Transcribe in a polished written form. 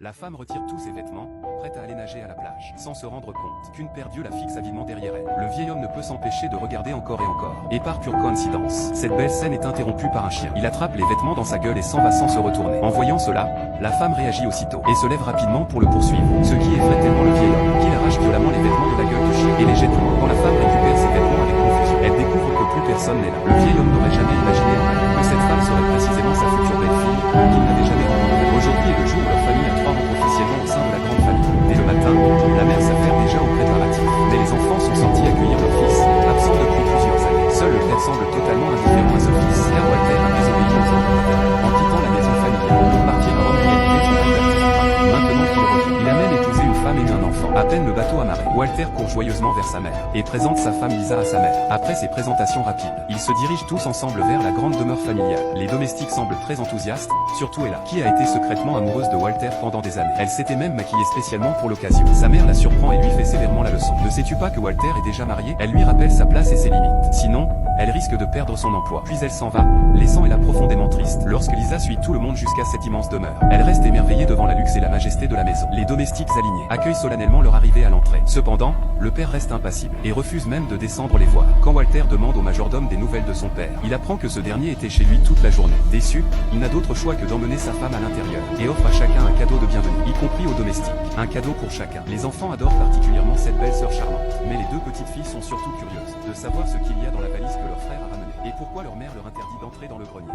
La femme retire tous ses vêtements, prête à aller nager à la plage, sans se rendre compte qu'une paire d'yeux la fixe avidement derrière elle. Le vieil homme ne peut s'empêcher de regarder encore et encore. Et par pure coïncidence, cette belle scène est interrompue par un chien. Il attrape les vêtements dans sa gueule et s'en va sans se retourner. En voyant cela, la femme réagit aussitôt, et se lève rapidement pour le poursuivre. Ce qui effraie tellement le vieil homme, qu'il arrache violemment les vêtements de la gueule du chien, et les jette loin. Quand la femme récupère ses vêtements avec confusion, elle découvre que plus personne n'est là. Le vieil homme n'aurait jamais imaginé en rêve que cette femme serait précisément sa future belle-fille, qu'il n'avait jamais rencontrée. Aujourd'hui est le jour où leur famille a 3 rentrent officiellement au sein de la grande famille. Dès le matin, la mère s'affaire déjà aux préparatifs. Mais les enfants sont sortis accueillir leur fils, absent depuis plusieurs années. Seul le père semble totalement indifférent à ce fils, car Walter a désobéi aux ordres paternels. En quittant la maison familiale pour partir à Rome réaliser son rêve d'artiste. Maintenant qu'il revient, il a même épousé une femme et eu un enfant. À peine le bateau amarré, Walter court joyeusement vers sa mère et présente sa femme Lisa à sa mère. Après ces présentations rapides, ils se dirigent tous ensemble vers la grande demeure familiale. Les domestiques semblent très enthousiastes, surtout Ella, qui a été secrètement amoureuse de Walter pendant des années. Elle s'était même maquillée spécialement pour l'occasion. Sa mère la surprend et lui fait sévèrement la leçon. Ne sais-tu pas que Walter est déjà marié? Elle lui rappelle sa place et ses limites. Sinon, elle risque de perdre son emploi. Puis elle s'en va, laissant Ella profondément triste. Lorsque Lisa suit tout le monde jusqu'à cette immense demeure, elle reste émerveillée devant la luxe et la majesté de la maison. Les domestiques alignés accueillent solennellement leur arrivée à l'entrée. Cependant, le père reste impassible et refuse même de descendre les voir. Quand Walter demande au majordome des nouvelles de son père, il apprend que ce dernier était chez lui toute la journée. Déçu, il n'a d'autre choix que d'emmener sa femme à l'intérieur et offre à chacun un cadeau de bienvenue, y compris aux domestiques. Un cadeau pour chacun. Les enfants adorent particulièrement cette belle sœur charmante, mais les 2 petites filles sont surtout curieuses de savoir ce qu'il y a dans la valise que leur frère a ramenée et pourquoi leur mère leur interdit d'entrer dans le grenier.